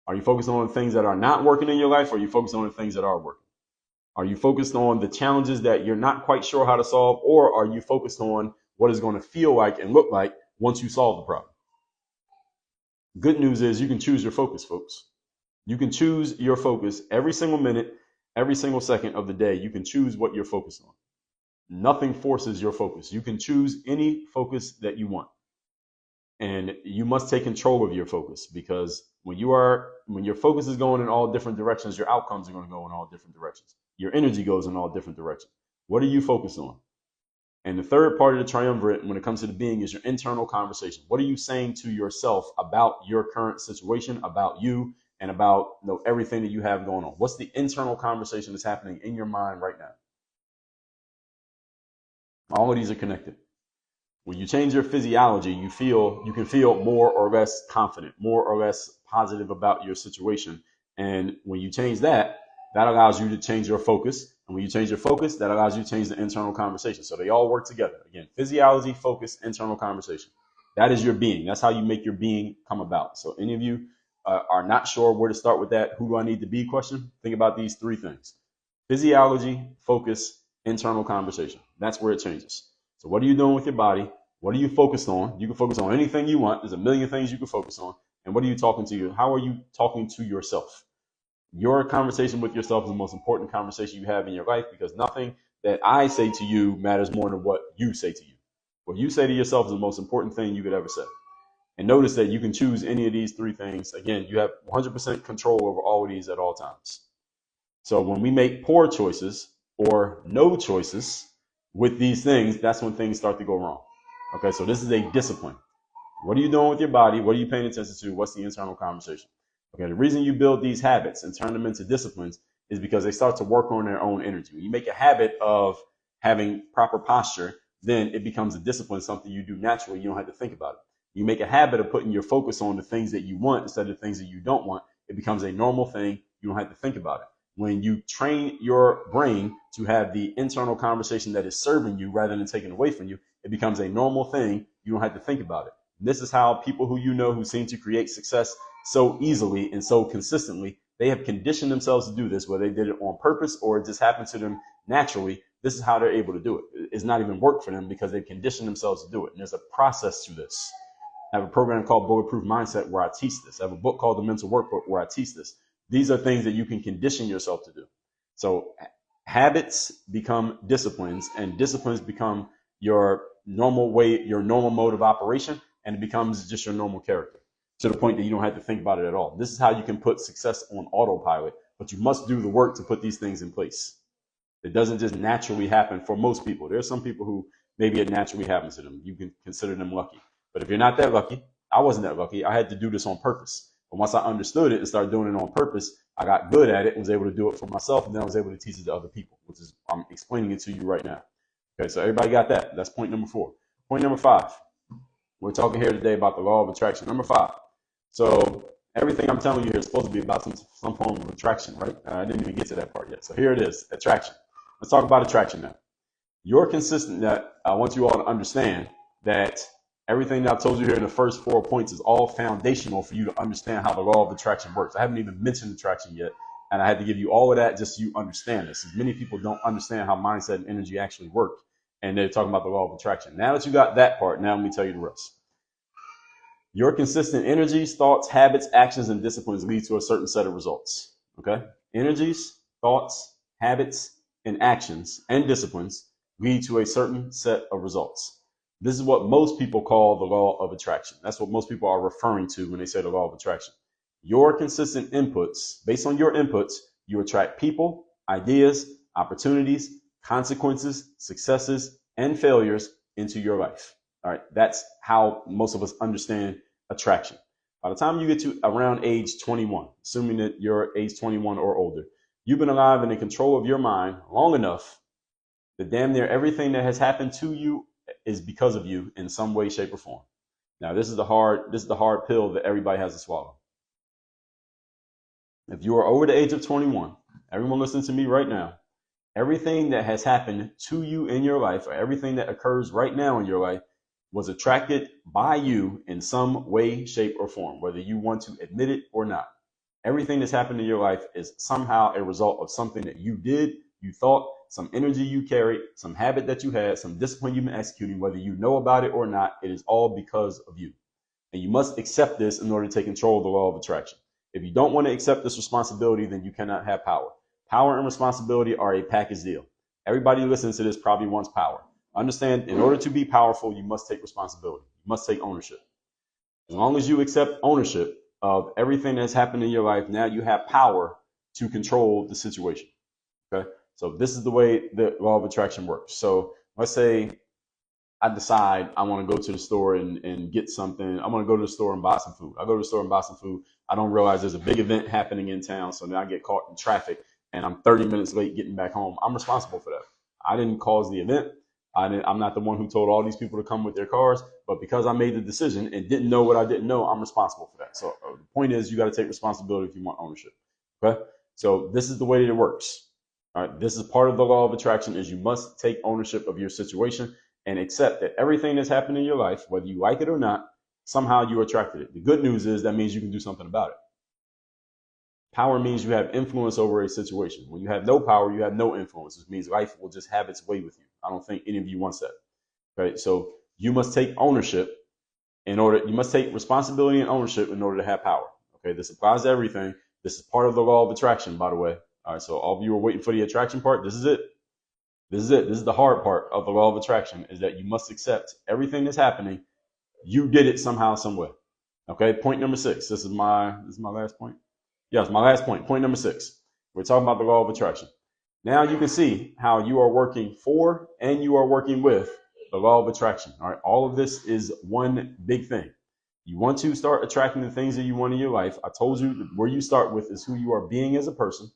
Are you focused on the things that are not working in your life, or are you focused on the things that are working? Are you focused on the challenges that you're not quite sure how to solve, or are you focused on what it's going to feel like and look like once you solve the problem? Good news is you can choose your focus, folks. You can choose your focus every single minute, every single second of the day. You can choose what you're focused on. Nothing forces your focus. You can choose any focus that you want. And you must take control of your focus, because when your focus is going in all different directions, your outcomes are going to go in all different directions. Your energy goes in all different directions. What are you focused on? And the third part of the triumvirate when it comes to the being is your internal conversation. What are you saying to yourself about your current situation, about you, and about everything that you have going on? What's the internal conversation that's happening in your mind right now? All of these are connected. When you change your physiology, you can feel more or less confident, more or less positive about your situation. And when you change that, that allows you to change your focus. And when you change your focus, that allows you to change the internal conversation. So they all work together. Again, physiology, focus, internal conversation. That is your being. That's how you make your being come about. So any of you are not sure where to start with that, who do I need to be question? Think about these 3 things: physiology, focus, internal conversation. That's where it changes. So what are you doing with your body? What are you focused on? You can focus on anything you want. There's a million things you can focus on. And what are you talking to you? How are you talking to yourself? Your conversation with yourself is the most important conversation you have in your life, because nothing that I say to you matters more than what you say to you. What you say to yourself is the most important thing you could ever say. And notice that you can choose any of these 3 things. Again, you have 100% control over all of these at all times. So when we make poor choices or no choices with these things, that's when things start to go wrong. Okay, so this is a discipline. What are you doing with your body? What are you paying attention to? What's the internal conversation? Okay, the reason you build these habits and turn them into disciplines is because they start to work on their own energy. When you make a habit of having proper posture, then it becomes a discipline, something you do naturally. You don't have to think about it. You make a habit of putting your focus on the things that you want instead of the things that you don't want. It becomes a normal thing. You don't have to think about it. When you train your brain to have the internal conversation that is serving you rather than taking away from you, it becomes a normal thing. You don't have to think about it. This is how people who seem to create success so easily and so consistently, they have conditioned themselves to do this, whether they did it on purpose or it just happened to them naturally. This is how they're able to do it. It's not even work for them because they've conditioned themselves to do it. And there's a process to this. I have a program called Bulletproof Mindset where I teach this. I have a book called The Mental Workbook where I teach this. These are things that you can condition yourself to do. So habits become disciplines, and disciplines become your normal way, your normal mode of operation, and it becomes just your normal character, to the point that you don't have to think about it at all. This is how you can put success on autopilot, but you must do the work to put these things in place. It doesn't just naturally happen for most people. There's some people who maybe it naturally happens to them. You can consider them lucky. But if you're not that lucky, I wasn't that lucky. I had to do this on purpose. But once I understood it and started doing it on purpose, I got good at it and was able to do it for myself. And then I was able to teach it to other people, which is, I'm explaining it to you right now. Okay, so everybody got that. That's point number 4. Point number 5. We're talking here today about the law of attraction. Number 5. So everything I'm telling you here is supposed to be about some form of attraction, right? I didn't even get to that part yet. So here it is, attraction. Let's talk about attraction now. I want you all to understand that everything that I told you here in the first 4 points is all foundational for you to understand how the law of attraction works. I haven't even mentioned attraction yet, and I had to give you all of that just so you understand this. Many people don't understand how mindset and energy actually work, and they're talking about the law of attraction. Now that you got that part, now let me tell you the rest. Your consistent energies, thoughts, habits, actions, and disciplines lead to a certain set of results. Okay? Energies, thoughts, habits, and actions and disciplines lead to a certain set of results. This is what most people call the law of attraction. That's what most people are referring to when they say the law of attraction. Your consistent inputs, based on your inputs, you attract people, ideas, opportunities, consequences, successes, and failures into your life. All right, that's how most of us understand attraction. By the time you get to around age 21, assuming that you're age 21 or older, you've been alive and in control of your mind long enough that damn near everything that has happened to you is because of you in some way, shape, or form. Now, this is the hard pill that everybody has to swallow. If you are over the age of 21, everyone listening to me right now, everything that has happened to you in your life, or everything that occurs right now in your life, was attracted by you in some way, shape, or form, whether you want to admit it or not. Everything that's happened in your life is somehow a result of something that you did, you thought, some energy you carried, some habit that you had, some discipline you've been executing, whether you know about it or not. It is all because of you. And you must accept this in order to take control of the law of attraction. If you don't want to accept this responsibility, then you cannot have power. Power and responsibility are a package deal. Everybody who listens to this probably wants power. Understand, in order to be powerful, you must take responsibility. You must take ownership. As long as you accept ownership of everything that's happened in your life, now you have power to control the situation. Okay? So this is the way the law of attraction works. So let's say I decide I want to go to the store and get something. I want to go to the store and buy some food. I go to the store and buy some food. I don't realize there's a big event happening in town. So now I get caught in traffic and I'm 30 minutes late getting back home. I'm responsible for that. I didn't cause the event. I'm not the one who told all these people to come with their cars, but because I made the decision and didn't know what I didn't know, I'm responsible for that. So the point is, you got to take responsibility if you want ownership. Okay. So this is the way that it works. All right. This is part of the law of attraction is you must take ownership of your situation and accept that everything that's happened in your life, whether you like it or not, somehow you attracted it. The good news is that means you can do something about it. Power means you have influence over a situation. When you have no power, you have no influence. Which means life will just have its way with you. I don't think any of you wants that. Right? So you must take ownership you must take responsibility and ownership in order to have power. Okay, this applies to everything. This is part of the law of attraction, by the way. All right, so all of you are waiting for the attraction part. This is it. This is it. This is the hard part of the law of attraction is that you must accept everything that's happening. You did it somehow, some way. Okay, point number 6. This is my last point. Yes, my last point. Point number 6. We're talking about the law of attraction. Now you can see how you are working for and you are working with the law of attraction. All right, all of this is one big thing. You want to start attracting the things that you want in your life. I told you where you start with is who you are being as a person,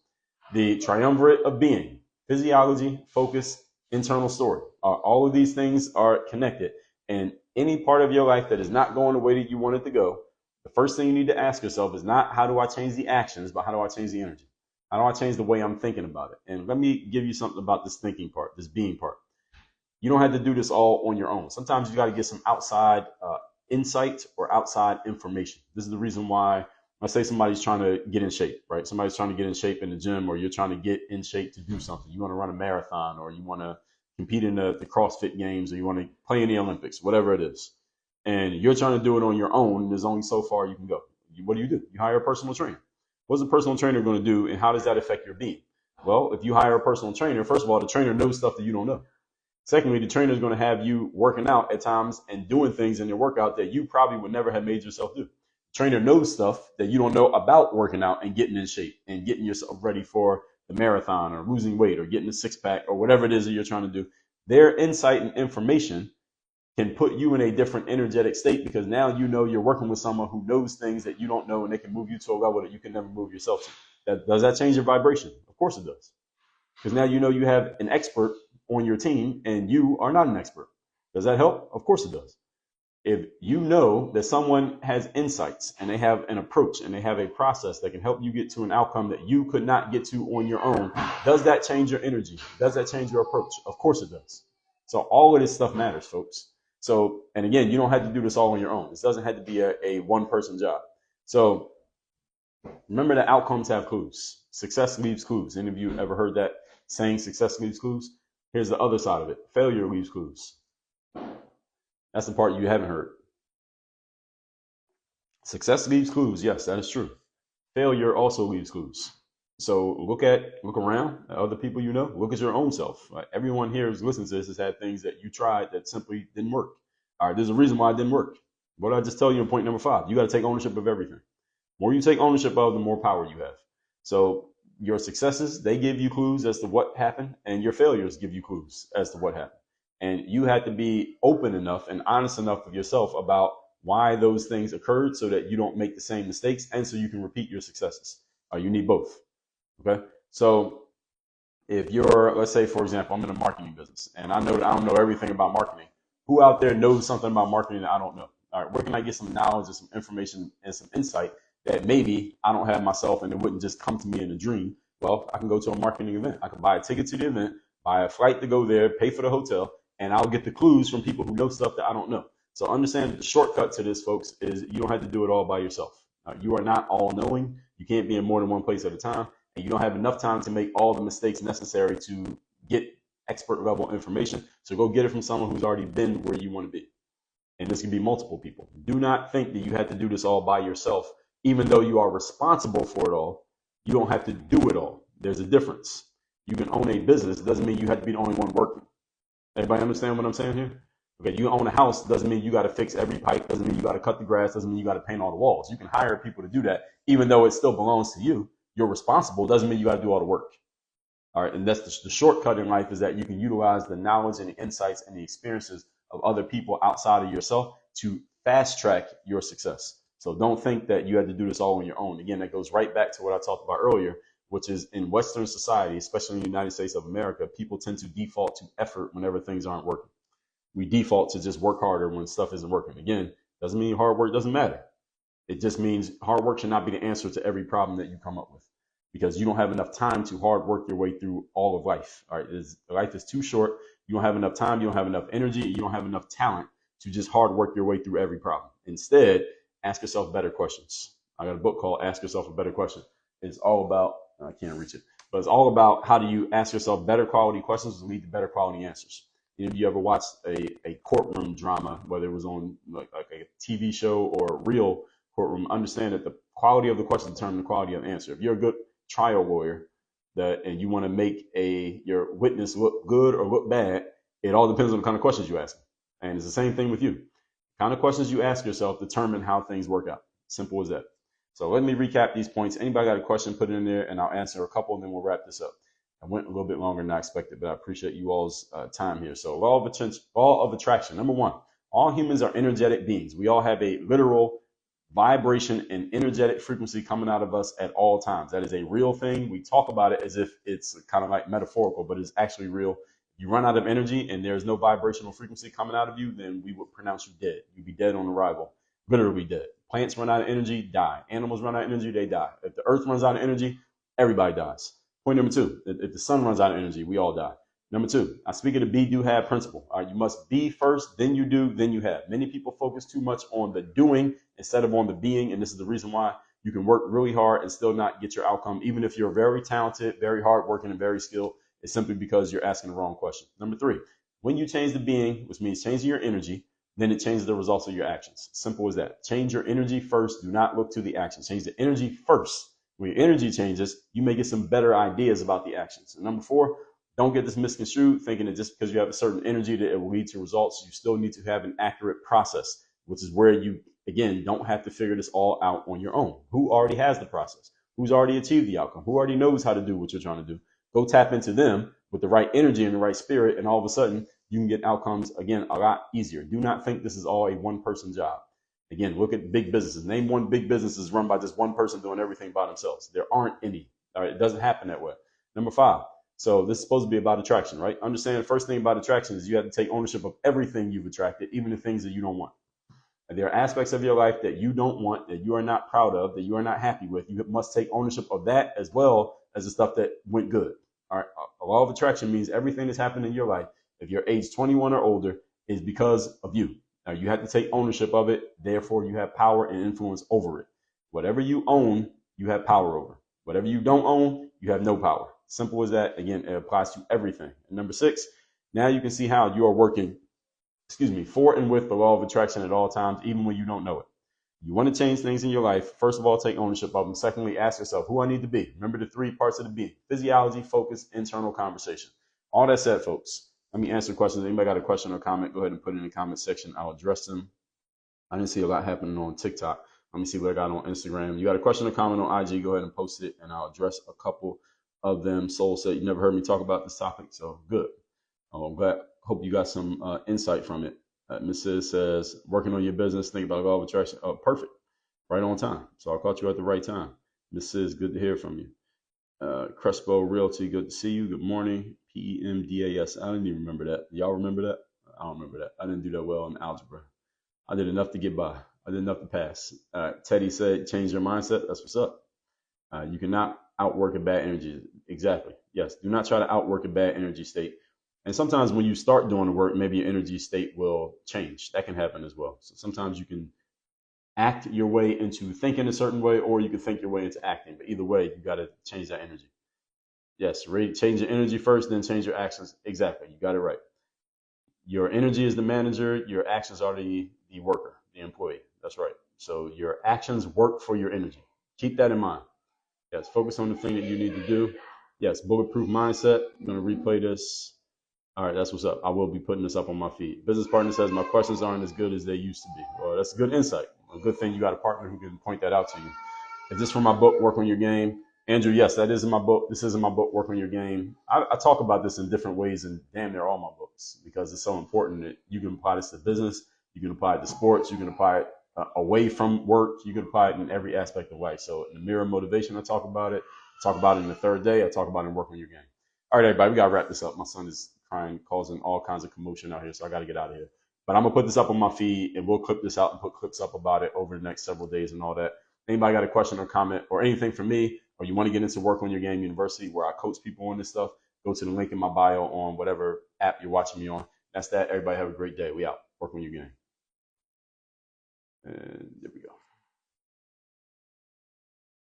the triumvirate of being, physiology, focus, internal story. All of these things are connected. And any part of your life that is not going the way that you want it to go, the first thing you need to ask yourself is not how do I change the actions, but how do I change the energy? How do I change the way I'm thinking about it? And let me give you something about this thinking part, this being part. You don't have to do this all on your own. Sometimes you got to get some outside insight or outside information. This is the reason why let's say somebody's trying to get in shape, right? Somebody's trying to get in shape in the gym, or you're trying to get in shape to do something. You want to run a marathon, or you want to compete in the CrossFit games, or you want to play in the Olympics, whatever it is. And you're trying to do it on your own. There's only so far you can go. What do? You hire a personal trainer. What's a personal trainer going to do, and how does that affect your being? Well, if you hire a personal trainer, first of all, the trainer knows stuff that you don't know. Secondly, the trainer is going to have you working out at times and doing things in your workout that you probably would never have made yourself do. The trainer knows stuff that you don't know about working out and getting in shape and getting yourself ready for the marathon or losing weight or getting a six pack or whatever it is that you're trying to do. Their insight and information can put you in a different energetic state because now you know you're working with someone who knows things that you don't know, and they can move you to a level that you can never move yourself to. Does that change your vibration? Of course it does. Because now you know you have an expert on your team and you are not an expert. Does that help? Of course it does. If you know that someone has insights and they have an approach and they have a process that can help you get to an outcome that you could not get to on your own, does that change your energy? Does that change your approach? Of course it does. So all of this stuff matters, folks. So, and again, you don't have to do this all on your own. This doesn't have to be a one-person job. So remember that outcomes have clues. Success leaves clues. Any of you ever heard that saying, success leaves clues? Here's the other side of it. Failure leaves clues. That's the part you haven't heard. Success leaves clues. Yes, that is true. Failure also leaves clues. So look around at other people you know. Look at your own self. Right? Everyone here who's listening to this has had things that you tried that simply didn't work. All right, there's a reason why it didn't work. What did I just tell you in point number 5? You got to take ownership of everything. The more you take ownership of, the more power you have. So your successes, they give you clues as to what happened, and your failures give you clues as to what happened. And you had to be open enough and honest enough with yourself about why those things occurred so that you don't make the same mistakes and so you can repeat your successes. You need both. Okay. So if you're, let's say, for example, I'm in a marketing business and I know that I don't know everything about marketing. Who out there knows something about marketing that I don't know? All right, where can I get some knowledge and some information and some insight that maybe I don't have myself and it wouldn't just come to me in a dream? Well, I can go to a marketing event. I can buy a ticket to the event, buy a flight to go there, pay for the hotel, and I'll get the clues from people who know stuff that I don't know. So understand the shortcut to this, folks, is you don't have to do it all by yourself. You are not all knowing. You can't be in more than one place at a time, and you don't have enough time to make all the mistakes necessary to get expert level information. So go get it from someone who's already been where you want to be. And this can be multiple people. Do not think that you have to do this all by yourself. Even though you are responsible for it all, you don't have to do it all. There's a difference. You can own a business. It doesn't mean you have to be the only one working. Everybody understand what I'm saying here? Okay, you own a house doesn't mean you got to fix every pipe, doesn't mean you got to cut the grass, doesn't mean you got to paint all the walls. You can hire people to do that, even though it still belongs to you. You're responsible, doesn't mean you got to do all the work. All right, and that's the shortcut in life, is that you can utilize the knowledge and the insights and the experiences of other people outside of yourself to fast track your success. So don't think that you had to do this all on your own. Again, that goes right back to what I talked about earlier, which is in Western society, especially in the United States of America, people tend to default to effort whenever things aren't working. We default to just work harder when stuff isn't working. Again, doesn't mean hard work doesn't matter. It just means hard work should not be the answer to every problem that you come up with, because you don't have enough time to hard work your way through all of life. All right, life is too short. You don't have enough time. You don't have enough energy. You don't have enough talent to just hard work your way through every problem. Instead, ask yourself better questions. I got a book called Ask Yourself a Better Question. It's all about, I can't reach it, but it's all about how do you ask yourself better quality questions to lead to better quality answers. If you ever watched a courtroom drama, whether it was on like a TV show or a real courtroom, understand that the quality of the question determines the quality of the answer. If you're a good trial lawyer and you want to make your witness look good or look bad, it all depends on the kind of questions you ask. And it's the same thing with you. The kind of questions you ask yourself determine how things work out. Simple as that. So let me recap these points. Anybody got a question, put it in there, and I'll answer a couple, and then we'll wrap this up. I went a little bit longer than I expected, but I appreciate you all's time here. So law of attraction. Number 1, all humans are energetic beings. We all have a literal vibration and energetic frequency coming out of us at all times. That is a real thing. We talk about it as if it's kind of like metaphorical, but it's actually real. If you run out of energy and there's no vibrational frequency coming out of you, then we would pronounce you dead. You'd be dead on arrival, literally dead. Plants run out of energy, die. Animals run out of energy, they die. If the earth runs out of energy, everybody dies. Point number 2, if the sun runs out of energy, we all die. Number 2, I speak of the be, do, have principle. All right, you must be first, then you do, then you have. Many people focus too much on the doing instead of on the being, and this is the reason why you can work really hard and still not get your outcome, even if you're very talented, very hardworking, and very skilled. It's simply because you're asking the wrong question. Number 3, when you change the being, which means changing your energy, then it changes the results of your actions. Simple as that. Change your energy first. Do not look to the actions. Change the energy first. When your energy changes, you may get some better ideas about the actions. And number 4, don't get this misconstrued, thinking that just because you have a certain energy that it will lead to results. You still need to have an accurate process, which is where you, again, don't have to figure this all out on your own. Who already has the process? Who's already achieved the outcome? Who already knows how to do what you're trying to do? Go tap into them with the right energy and the right spirit, and all of a sudden, you can get outcomes, again, a lot easier. Do not think this is all a one-person job. Again, look at big businesses. Name one big business is run by just one person doing everything by themselves. There aren't any. All right, it doesn't happen that way. Number 5. So this is supposed to be about attraction, right? Understand the first thing about attraction is you have to take ownership of everything you've attracted, even the things that you don't want. And there are aspects of your life that you don't want, that you are not proud of, that you are not happy with. You must take ownership of that as well as the stuff that went good. All right. A law of attraction means everything that's happened in your life, if you're age 21 or older, is because of you. Now, you have to take ownership of it. Therefore, you have power and influence over it. Whatever you own, you have power over. Whatever you don't own, you have no power. Simple as that. Again, it applies to everything. And number 6, now you can see how you are working, for and with the law of attraction at all times, even when you don't know it. You want to change things in your life. First of all, take ownership of them. Secondly, ask yourself who I need to be. Remember the three parts of the being: physiology, focus, internal conversation. All that said, folks, let me answer questions. Anybody got a question or comment, go ahead and put it in the comment section. I'll address them. I didn't see a lot happening on TikTok. Let me see what I got on Instagram. You got a question or comment on IG, go ahead and post it, and I'll address a couple of them. Soul said you never heard me talk about this topic, so good. I'm glad. Hope you got some insight from it. Mrs. says, working on your business, think about law of attraction. Oh, perfect. Right on time. So I caught you at the right time. Mrs. Good to hear from you. Crespo Realty, good to see you. Good morning. PEMDAS. I didn't even remember that. Y'all remember that? I don't remember that. I didn't do that well in algebra. I did enough to get by. I did enough to pass. Teddy said, change your mindset. That's what's up. You cannot outwork a bad energy. Exactly. Yes. Do not try to outwork a bad energy state. And sometimes when you start doing the work, maybe your energy state will change. That can happen as well. So sometimes you can act your way into thinking a certain way, or you can think your way into acting. But either way, you got to change that energy. Yes. Change your energy first, then change your actions. Exactly. You got it right. Your energy is the manager. Your actions are the worker, the employee. That's right. So your actions work for your energy. Keep that in mind. Yes, focus on the thing that you need to do. Yes, bulletproof mindset. I'm going to replay this. All right, that's what's up. I will be putting this up on my feed. Business partner says my questions aren't as good as they used to be. Well, that's a good insight. A good thing you got a partner who can point that out to you. Is this from my book, Work on Your Game? Andrew, yes, that is in my book. This is in my book, Work on Your Game. I talk about this in different ways in damn near all my books because it's so important that you can apply this to business, you can apply it to sports, you can apply it away from work, you can apply it in every aspect of life. So in the mirror motivation, I talk about it. I talk about it in the third day. I talk about it in Work on Your Game. All right, everybody, we got to wrap this up. My son is crying, causing all kinds of commotion out here, so I got to get out of here. But I'm going to put this up on my feed, and we'll clip this out and put clips up about it over the next several days and all that. Anybody got a question or comment or anything for me, or you want to get into Work on Your Game University where I coach people on this stuff, go to the link in my bio on whatever app you're watching me on. That's that. Everybody have a great day. We out. Work on your game. And there we go.